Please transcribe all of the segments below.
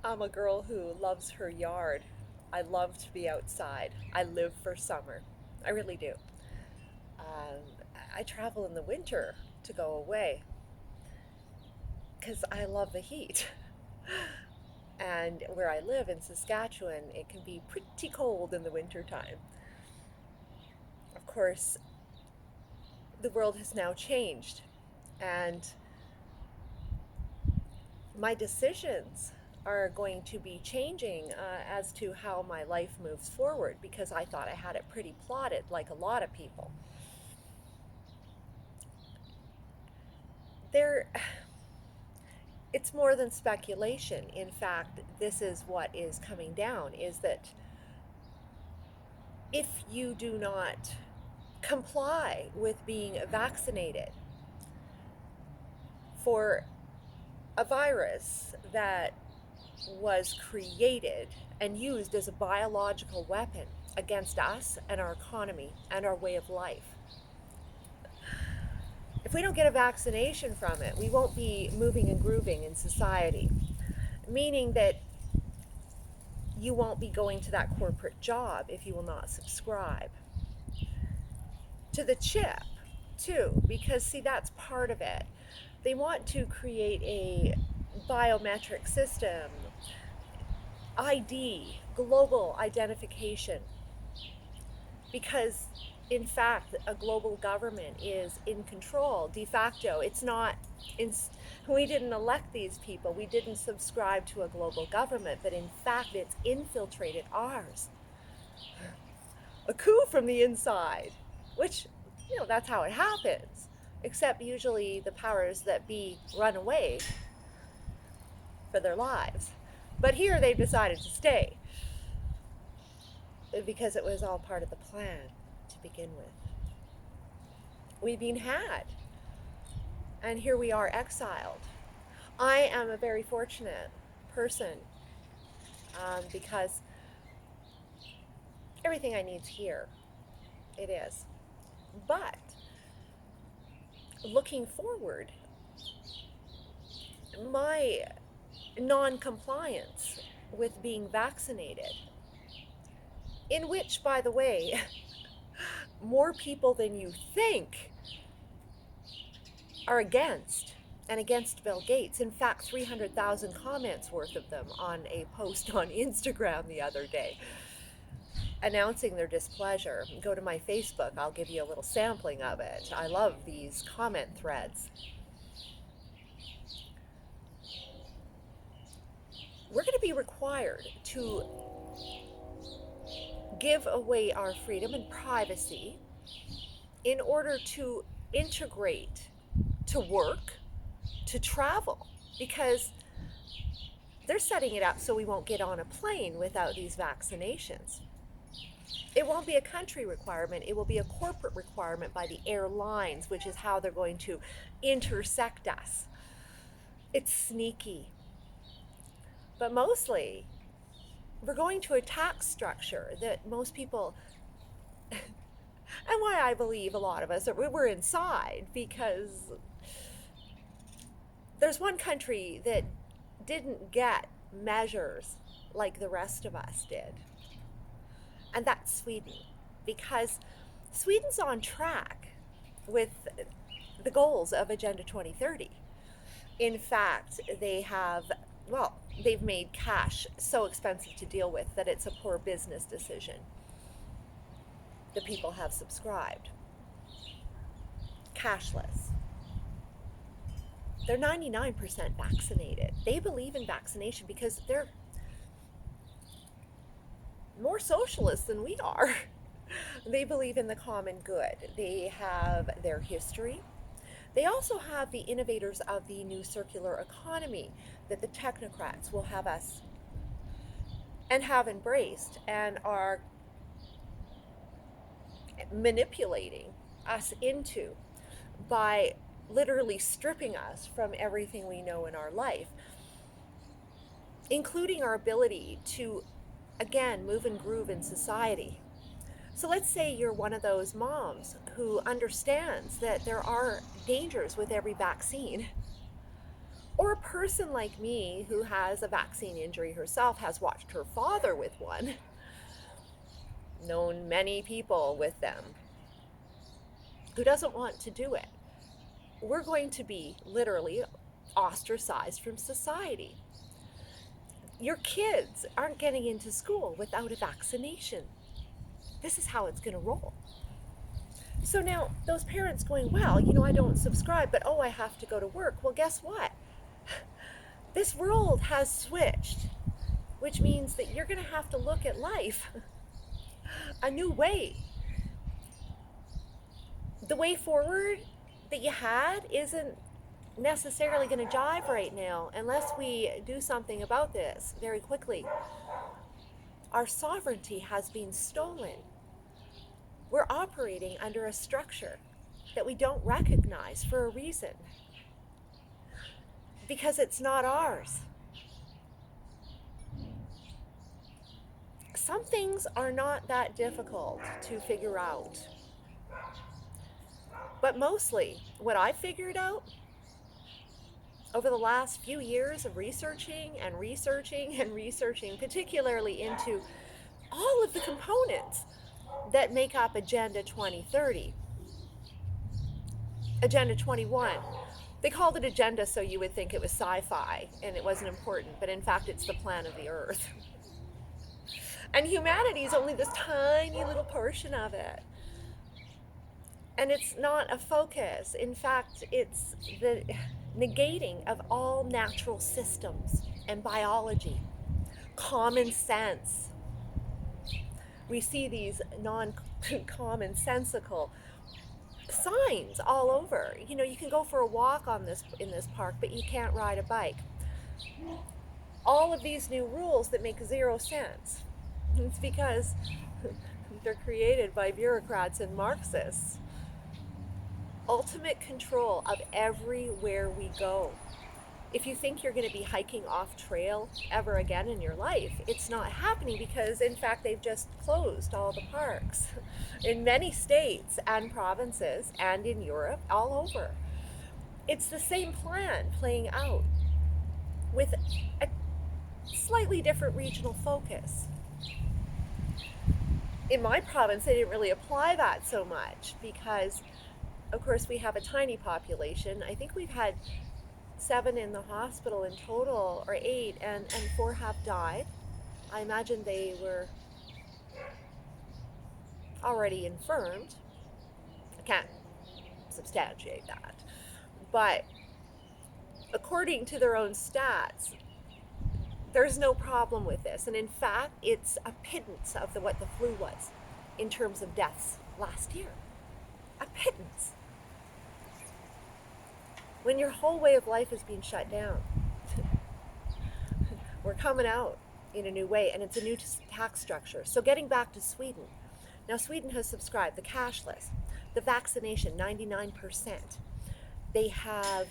I'm a girl who loves her yard. I love to be outside. I live for summer. I really do. Um, I travel in the winter to go away because I love the heat. And where I live in Saskatchewan, it can be pretty cold in the wintertime. Of course, the world has now changed, and my decisions are going to be changing as to how my life moves forward because I thought I had it pretty plotted, like a lot of people. There, it's more than speculation. In fact, this is what is coming down: is that if you do not comply with being vaccinated for a virus that was created and used as a biological weapon against us and our economy and our way of life. If we don't get a vaccination from it, we won't be moving and grooving in society, meaning that you won't be going to that corporate job if you will not subscribe to the chip, too, because see, that's part of it. They want to create a biometric system, ID, global identification, because in fact a global government is in control de facto. It's not in, we didn't elect these people, we didn't subscribe to a global government, but in fact it's infiltrated ours. A coup from the inside, which, that's how it happens, except usually the powers that be run away for their lives. But here they've decided to stay because it was all part of the plan to begin with. We've been had, and here we are exiled. I am a very fortunate person because everything I need is here. It is. But looking forward, my non compliance with being vaccinated, in which, by the way, more people than you think are against, and against Bill Gates. In fact, 300,000 comments worth of them on a post on Instagram the other day announcing their displeasure. Go to my Facebook, I'll give you a little sampling of it. I love these comment threads. We're going to be required to give away our freedom and privacy in order to integrate, to work, to travel, because they're setting it up so we won't get on a plane without these vaccinations. It won't be a country requirement, it will be a corporate requirement by the airlines, which is how they're going to intersect us. It's sneaky. But mostly, we're going to a tax structure that most people, and why I believe a lot of us, we're inside, because there's one country that didn't get measures like the rest of us did, and that's Sweden, because Sweden's on track with the goals of Agenda 2030. In fact, they've made cash so expensive to deal with that it's a poor business decision. The people have subscribed. Cashless. They're 99% vaccinated. They believe in vaccination because they're more socialist than we are. They believe in the common good. They have their history. They also have the innovators of the new circular economy that the technocrats will have us and have embraced and are manipulating us into by literally stripping us from everything we know in our life, including our ability to, again, move and groove in society. So let's say you're one of those moms who understands that there are dangers with every vaccine. Or a person like me who has a vaccine injury herself, has watched her father with one, known many people with them, who doesn't want to do it. We're going to be literally ostracized from society. Your kids aren't getting into school without a vaccination. This is how it's going to roll. So now those parents going, well, I don't subscribe, but I have to go to work. Well, guess what? This world has switched, which means that you're going to have to look at life a new way. The way forward that you had isn't necessarily going to jive right now unless we do something about this very quickly. Our sovereignty has been stolen. We're operating under a structure that we don't recognize for a reason, because it's not ours. Some things are not that difficult to figure out. But mostly, what I figured out over the last few years of researching and researching and researching, particularly into all of the components that make up Agenda 2030, Agenda 21. They called it Agenda so you would think it was sci-fi and it wasn't important, but in fact it's the plan of the Earth. And humanity is only this tiny little portion of it. And it's not a focus. In fact, it's the negating of all natural systems and biology, common sense. We see these non-commonsensical signs all over. You can go for a walk in this park, but you can't ride a bike. All of these new rules that make zero sense. It's because they're created by bureaucrats and Marxists. Ultimate control of everywhere we go. If you think you're going to be hiking off trail ever again in your life, it's not happening, because in fact they've just closed all the parks in many states and provinces and in Europe, all over. It's the same plan playing out with a slightly different regional focus. In my province, they didn't really apply that so much because, of course, we have a tiny population. I think we've had 7 in the hospital in total, or 8, and 4 have died. I imagine they were already infirmed. I can't substantiate that. But according to their own stats, there's no problem with this. And in fact, it's a pittance of what the flu was in terms of deaths last year. A pittance. When your whole way of life is being shut down. We're coming out in a new way, and it's a new tax structure. So getting back to Sweden. Now, Sweden has subscribed the cashless, the vaccination, 99%. They have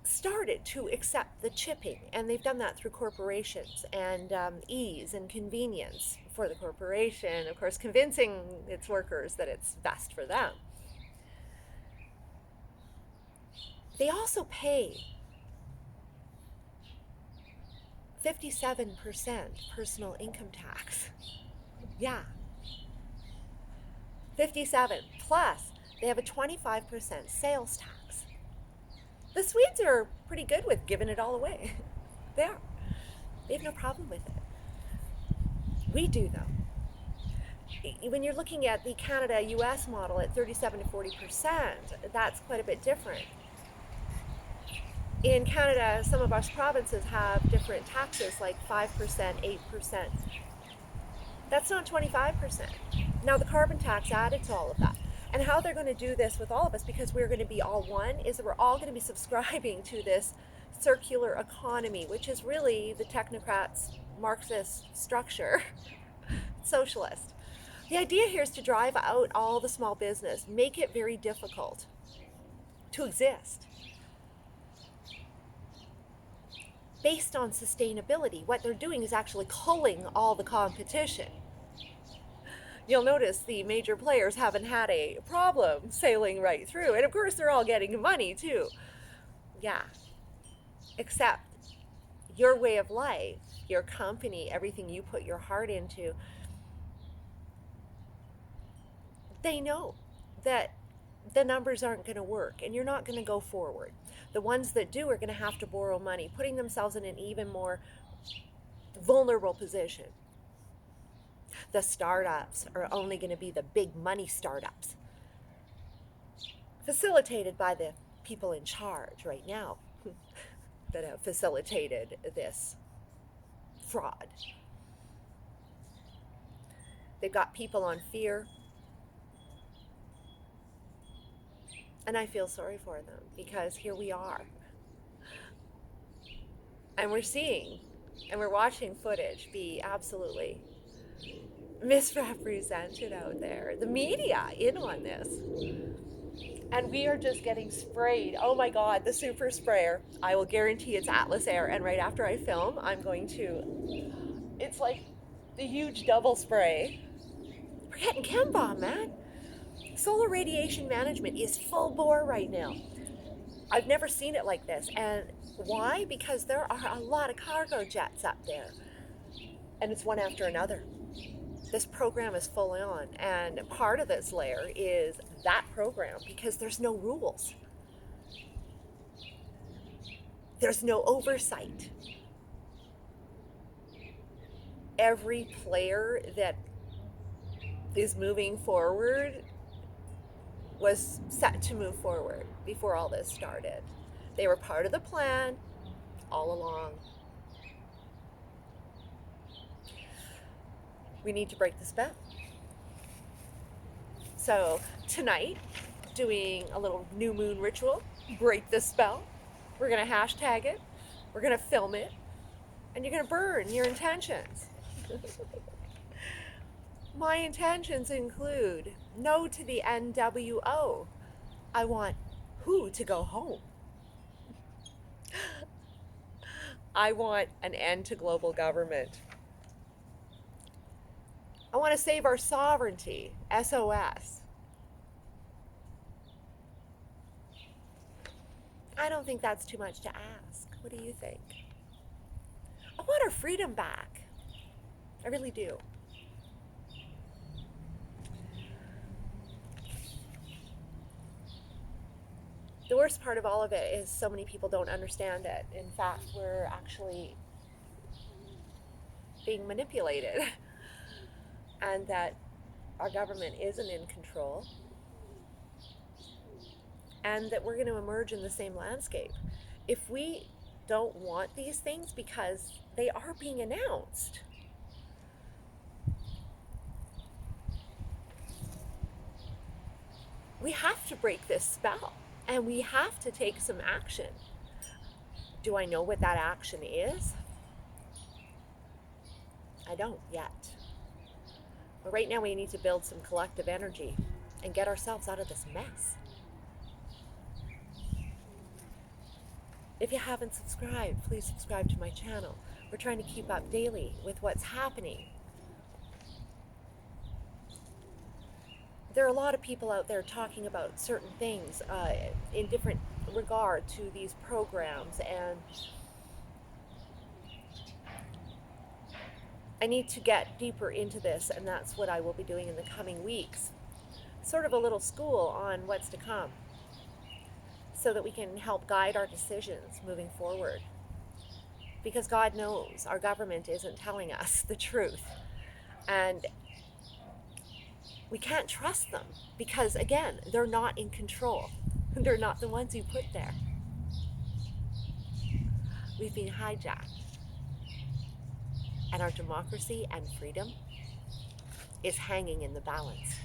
started to accept the chipping, and they've done that through corporations, and ease and convenience for the corporation, of course, convincing its workers that it's best for them. They also pay 57% personal income tax. Yeah. 57. Plus, they have a 25% sales tax. The Swedes are pretty good with giving it all away. They are. They have no problem with it. We do, though. When you're looking at the Canada-US model at 37 to 40%, that's quite a bit different. In Canada, some of our provinces have different taxes, like 5%, 8%. That's not 25%. Now, the carbon tax added to all of that. And how they're going to do this with all of us, because we're going to be all one, is that we're all going to be subscribing to this circular economy, which is really the technocrats' Marxist structure, socialist. The idea here is to drive out all the small business, make it very difficult to exist. Based on sustainability, what they're doing is actually culling all the competition. You'll notice the major players haven't had a problem sailing right through. And of course, they're all getting money too. Yeah. Except your way of life, your company, everything you put your heart into, they know that the numbers aren't going to work and you're not going to go forward. The ones that do are going to have to borrow money, putting themselves in an even more vulnerable position. The startups are only going to be the big money startups, facilitated by the people in charge right now that have facilitated this fraud. They've got people on fear, and I feel sorry for them because here we are. And we're seeing and we're watching footage be absolutely misrepresented out there. The media in on this. And we are just getting sprayed. Oh my God, the super sprayer. I will guarantee it's Atlas Air. And right after I film, I'm going to, it's like the huge double spray. We're getting chem bomb, man. Solar radiation management is full bore right now. I've never seen it like this. And why? Because there are a lot of cargo jets up there. And it's one after another. This program is full on. And part of this layer is that program because there's no rules. There's no oversight. Every player that is moving forward was set to move forward before all this started. They were part of the plan all along. We need to break the spell. So tonight, doing a little new moon ritual, break the spell. We're going to hashtag it. We're going to film it. And you're going to burn your intentions. My intentions include no to the NWO. I want who to go home. I want an end to global government. I want to save our sovereignty. SOS. I don't think that's too much to ask. What do you think? I want our freedom back. I really do. The worst part of all of it is so many people don't understand it. In fact, we're actually being manipulated and that our government isn't in control and that we're going to emerge in the same landscape. If we don't want these things because they are being announced, we have to break this spell and we have to take some action. Do I know what that action is? I don't yet. But right now we need to build some collective energy and get ourselves out of this mess. If you haven't subscribed, please subscribe to my channel. We're trying to keep up daily with what's happening. There are a lot of people out there talking about certain things in different regard to these programs, and I need to get deeper into this, and that's what I will be doing in the coming weeks. Sort of a little school on what's to come so that we can help guide our decisions moving forward. Because God knows our government isn't telling us the truth. And we can't trust them because, again, they're not in control. They're not the ones you put there. We've been hijacked. And our democracy and freedom is hanging in the balance.